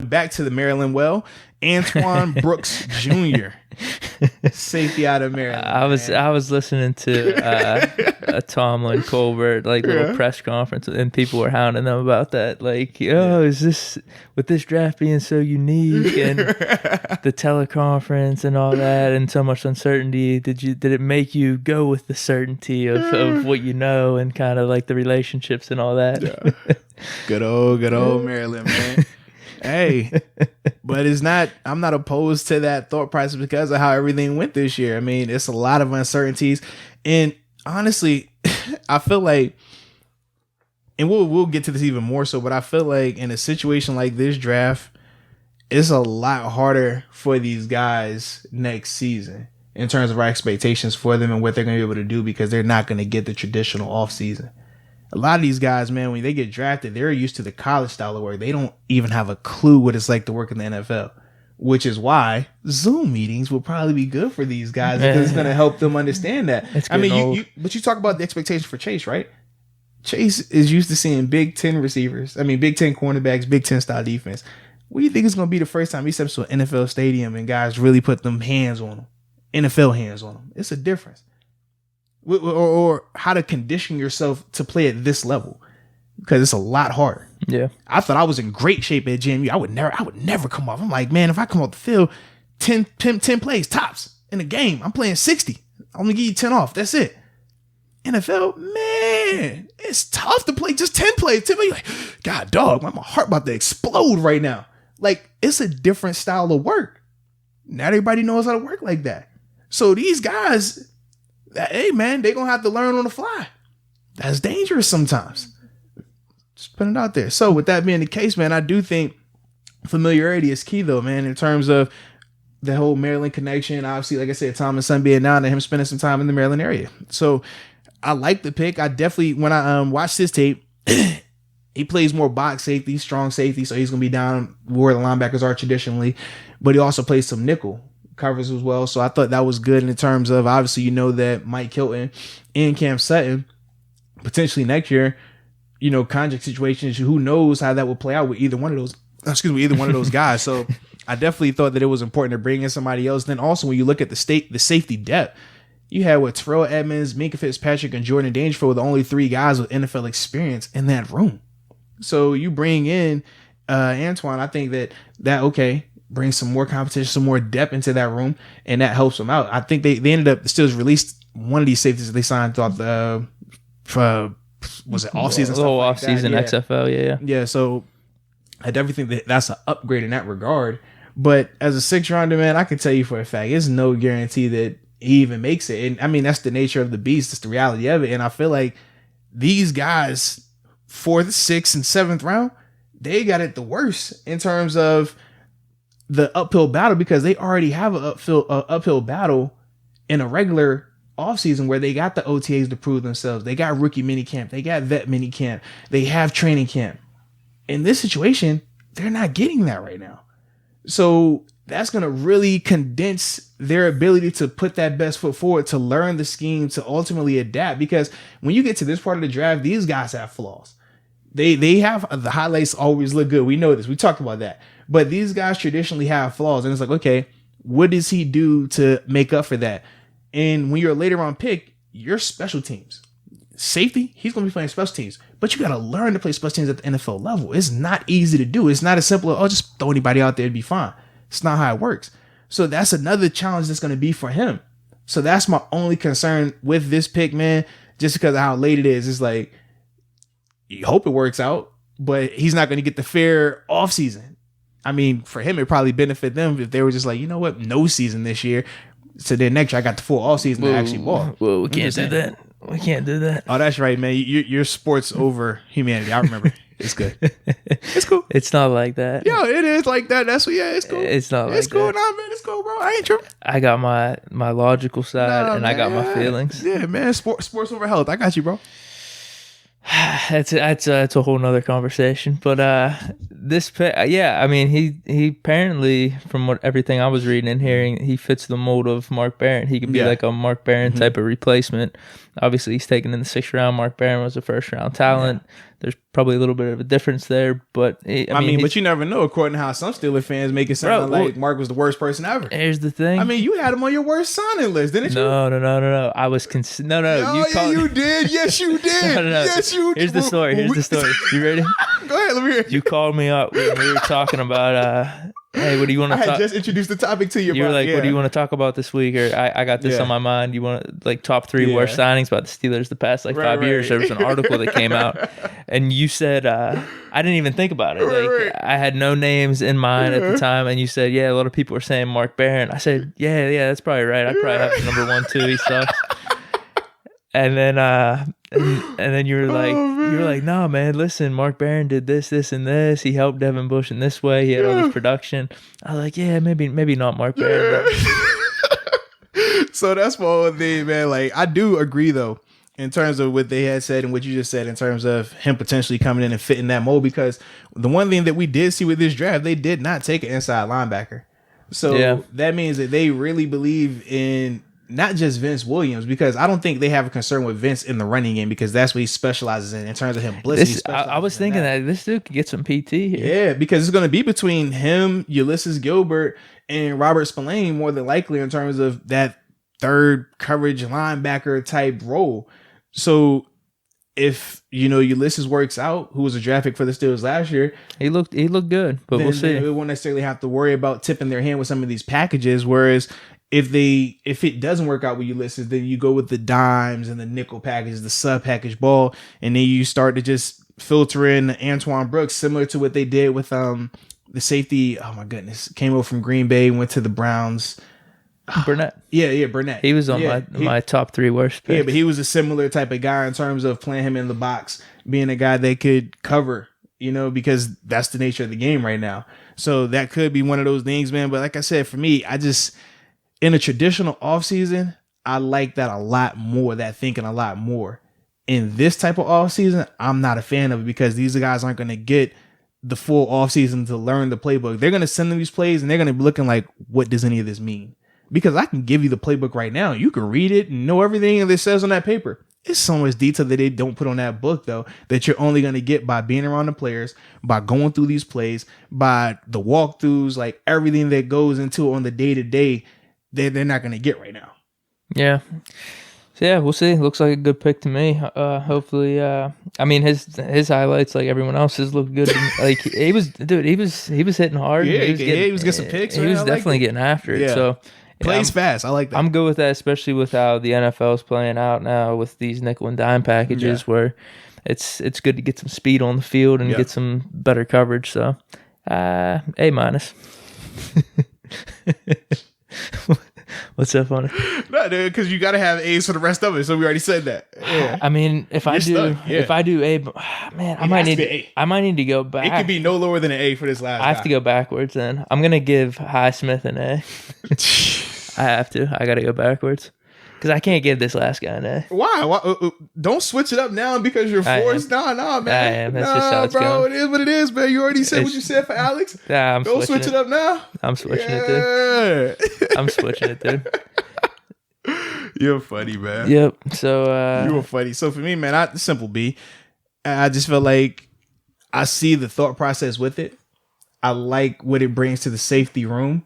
back to the Maryland well, Antoine Brooks Jr., safety out of Maryland. I was listening to a Tomlin Colbert little press conference, and people were hounding them about that. Like, is this with this draft being so unique and the teleconference and all that, and so much uncertainty? Did it make you go with the certainty of what you know and kind of like the relationships and all that? Yeah. Good old Maryland, man. Hey, but I'm not opposed to that thought process because of how everything went this year. I mean, it's a lot of uncertainties. And honestly, I feel like, and we'll get to this even more so, but I feel like in a situation like this draft, it's a lot harder for these guys next season in terms of our expectations for them and what they're going to be able to do, because they're not going to get the traditional offseason. A lot of these guys, man, when they get drafted, they're used to the college style of work. They don't even have a clue what it's like to work in the NFL, which is why Zoom meetings will probably be good for these guys because it's going to help them understand that. I mean, but you talk about the expectation for Chase, right? Chase is used to seeing Big Ten receivers. I mean, Big Ten cornerbacks, Big Ten style defense. What do you think is going to be the first time he steps to an NFL stadium and guys really put them hands on him, NFL hands on him? It's a difference. Or how to condition yourself to play at this level, because it's a lot harder. Yeah, I thought I was in great shape at JMU. I would never come off. I'm like, man, if I come off the field, 10 plays tops in a game, I'm playing 60. I'm gonna give you 10 off. That's it. NFL, man, it's tough to play just 10 plays. 10 plays, like, God, dog, my heart about to explode right now. Like, it's a different style of work. Not everybody knows how to work like that. So these guys, hey, man, they're going to have to learn on the fly. That's dangerous sometimes. Just putting it out there. So with that being the case, man, I do think familiarity is key, though, man, in terms of the whole Maryland connection. Obviously, like I said, Tom and Son being down and him spending some time in the Maryland area. So I like the pick. I definitely, when I watched this tape, he plays more box safety, strong safety, so he's going to be down where the linebackers are traditionally. But he also plays some nickel covers as well. So I thought that was good in terms of, obviously, you know that Mike Hilton and Cam Sutton potentially next year, you know, contract situations, who knows how that would play out with either one of those guys. So I definitely thought that it was important to bring in somebody else. Then also when you look at the safety depth, you had with Terrell Edmonds, Minka Fitzpatrick, and Jordan Dangerfield were the only three guys with NFL experience in that room. So you bring in Antoine, I think that okay, bring some more competition, some more depth into that room, and that helps them out. I think they ended up still released one of these safeties that they signed throughout the was it offseason? The whole offseason XFL, yeah. So I definitely think that's an upgrade in that regard. But as a 6th rounder, man, I can tell you for a fact, it's no guarantee that he even makes it. And I mean, that's the nature of the beast. It's the reality of it. And I feel like these guys, 4th, 6th, and 7th round, they got it the worst in terms of the uphill battle, because they already have an uphill battle in a regular offseason where they got the OTAs to prove themselves. They got rookie minicamp. They got vet minicamp. They have training camp. In this situation, they're not getting that right now. So that's going to really condense their ability to put that best foot forward, to learn the scheme, to ultimately adapt. Because when you get to this part of the draft, these guys have flaws. They have the highlights always look good. We know this. We talked about that. But these guys traditionally have flaws. And it's like, okay, what does he do to make up for that? And when you're a later round pick, your special teams. Safety, he's going to be playing special teams. But you got to learn to play special teams at the NFL level. It's not easy to do. It's not as simple as, just throw anybody out there and be fine. It's not how it works. So that's another challenge that's going to be for him. So that's my only concern with this pick, man. Just because of how late it is. It's like, you hope it works out, but he's not going to get the fair offseason. I mean, for him, it probably benefit them if they were just like, you know what, no season this year. So then next year I got the full offseason to actually ball. Well, we can't do that. We can't do that. Oh, that's right, man. Your sport's over humanity. I remember. It's good. It's cool. It's not like that. Yo, it is like that. That's what. Yeah, it's cool. It's not like that. It's cool. Nah, man. It's cool, bro. I ain't tripping. I got my logical side, and man, I got my feelings. Yeah, man. Sports over health. I got you, bro. That's a whole nother conversation. But this pick, I mean, he apparently, from everything I was reading and hearing, he fits the mold of Mark Barron. He could be like a Mark Barron type of replacement. Obviously, he's taken in the 6th round. Mark Barron was a 1st round talent. there's probably a little bit of a difference there. But I mean, but you never know. According to how some Steelers fans make it sound like Mark was the worst person ever. Here's the thing. I mean, you had him on your worst signing list, didn't you? No. I was you did. Yes, you did. No. Yes, you did. Here's the story. You ready? Go ahead. Let me hear. You called me up when we were talking about. Hey, what do you want to talk? I had just introduced the topic to you. You were like, what do you want to talk about this week? Or I got this on my mind. You want like top 3 worst signings about the Steelers the past 5 years. There was an article that came out, and you said I didn't even think about it. I had no names in mind at the time, and you said, yeah, a lot of people were saying Mark Barron. I said, yeah, that's probably right. I probably have number 1 too. He sucks. And then and then you were like, no, man, listen, Mark Barron did this, and this. He helped Devin Bush in this way. He had all this production. I was like, yeah, maybe not Mark Barron. So that's my whole thing, man. Like, I do agree though, in terms of what they had said and what you just said in terms of him potentially coming in and fitting that mold, because the one thing that we did see with this draft, they did not take an inside linebacker. So that means that they really believe in not just Vince Williams, because I don't think they have a concern with Vince in the running game, because that's what he specializes in terms of him blitzing. I was thinking that this dude could get some PT here. Yeah, because it's going to be between him, Ulysses Gilbert, and Robert Spillane more than likely in terms of that third coverage linebacker type role. So if, Ulysses works out, who was a draft pick for the Steelers last year, he looked good, but we'll see. They won't necessarily have to worry about tipping their hand with some of these packages, whereas if it doesn't work out with Ulysses, then you go with the dimes and the nickel package, the sub package ball, and then you start to just filter in Antoine Brooks, similar to what they did with the safety. Oh my goodness, came over from Green Bay, went to the Browns. Burnett. Yeah, Burnett. He was on my top 3 worst picks. Yeah, but he was a similar type of guy in terms of playing him in the box, being a guy they could cover, because that's the nature of the game right now. So that could be one of those things, man. But like I said, for me, in a traditional offseason, I like that a lot more, that thinking a lot more. In this type of offseason, I'm not a fan of it, because these guys aren't going to get the full offseason to learn the playbook. They're going to send them these plays, and they're going to be looking like, what does any of this mean? Because I can give you the playbook right now. You can read it and know everything that it says on that paper. It's so much detail that they don't put on that book, though, that you're only going to get by being around the players, by going through these plays, by the walkthroughs, like everything that goes into on the day-to-day. They're not going to get right now. Yeah. So yeah, we'll see. Looks like a good pick to me. Hopefully, I mean his highlights, like everyone else's, look good. Like he was hitting hard. Yeah, he was getting some picks. He was definitely getting after it. Yeah. So plays fast. I like that. I'm good with that, especially with how the NFL's playing out now with these nickel and dime packages, where it's good to get some speed on the field and get some better coverage. So A-. What's so funny? No, dude, because you got to have A's for the rest of it. So we already said that. Yeah. I mean, if I do A, man, I might need to go back. It could be no lower than an A for this last. I have to go backwards. Then I'm gonna give Highsmith an A. I have to. I got to go backwards because I can't give this last guy an A. Why? Don't switch it up now because you're forced. No, man. I am. That's just how it's going. It is what it is, man. You already said what you said for Alex. Nah, don't switch it up now. I'm switching it, dude. I'm switching it, dude. You're funny, man. Yep. So you were funny. So for me, man, simple B. I just feel like I see the thought process with it. I like what it brings to the safety room,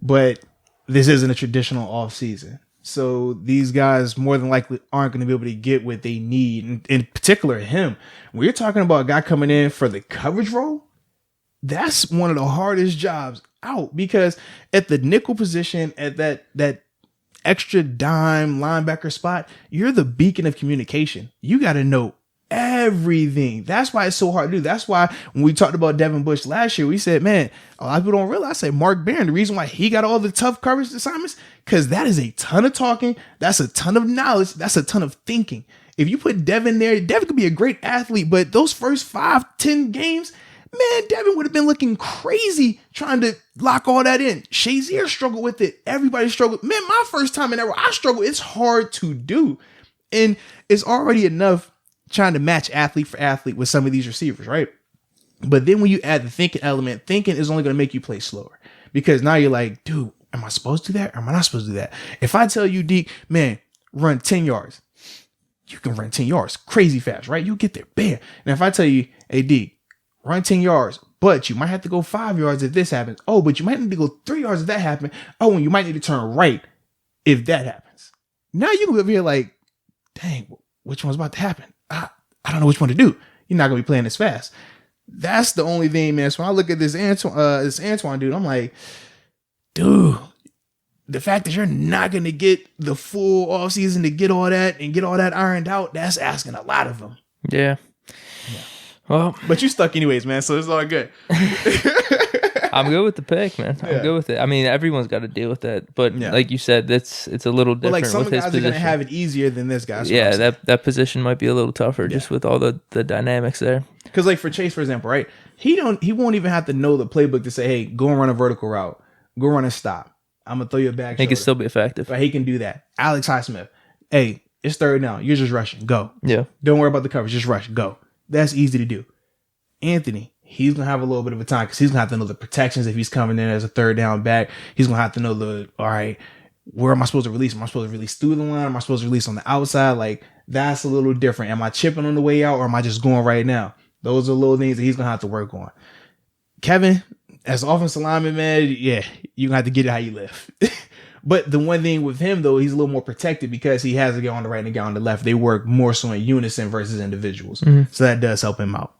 but this isn't a traditional off season. So these guys more than likely aren't going to be able to get what they need. In particular, him. When you're talking about a guy coming in for the coverage role, that's one of the hardest jobs out, because at the nickel position, at that extra dime linebacker spot, you're the beacon of communication. You got to know everything. That's why it's so hard to do. That's why when we talked about Devin Bush last year, we said, man, a lot of people don't realize that Mark Barron, the reason why he got all the tough coverage assignments, because that is a ton of talking. That's a ton of knowledge. That's a ton of thinking. If you put Devin there, Devin could be a great athlete, but those first 5-10 games, man, Devin would have been looking crazy trying to lock all that in. Shazier struggled with it. Everybody struggled. Man, my first time in that role, I struggled. It's hard to do. And it's already enough trying to match athlete for athlete with some of these receivers, right? But then when you add the thinking element, thinking is only going to make you play slower, because now you're like, dude, am I supposed to do that? Or am I not supposed to do that? If I tell you, Deke, man, run 10 yards, you can run 10 yards crazy fast, right? You'll get there, bam. And if I tell you, hey, Deke, run 10 yards, but you might have to go 5 yards if this happens. Oh, but you might need to go 3 yards if that happens. Oh, and you might need to turn right if that happens. Now you live here like, dang, which one's about to happen? I don't know which one to do. You're not going to be playing this fast. That's the only thing, man. So when I look at this Antoine dude, I'm like, dude, the fact that you're not going to get the full offseason to get all that and get all that ironed out, that's asking a lot of him. Yeah. Well, but you stuck anyways, man. So it's all good. I'm good with the pick, man. I'm good with it. I mean, everyone's got to deal with that, but like you said, it's a little different. But like some with guys his are going to position. have it easier than this guy. Yeah, that position might be a little tougher just with all the dynamics there. Because like for Chase, for example, right? He won't even have to know the playbook to say, hey, go and run a vertical route, go run a stop. I'm gonna throw you a back. He can still be effective. But he can do that. Alex Highsmith, hey, it's third down. You're just rushing. Go. Yeah. Don't worry about the coverage. Just rush. Go. That's easy to do. Anthony, he's going to have a little bit of a time because he's going to have to know the protections if he's coming in as a third down back. He's going to have to know all right, where am I supposed to release? Am I supposed to release through the line? Am I supposed to release on the outside? Like, that's a little different. Am I chipping on the way out or am I just going right now? Those are little things that he's going to have to work on. Kevin, as offensive lineman, man, yeah, you're going to have to get it how you live. But the one thing with him, though, he's a little more protected because he has a guy on the right and a guy on the left. They work more so in unison versus individuals. Mm-hmm. So that does help him out.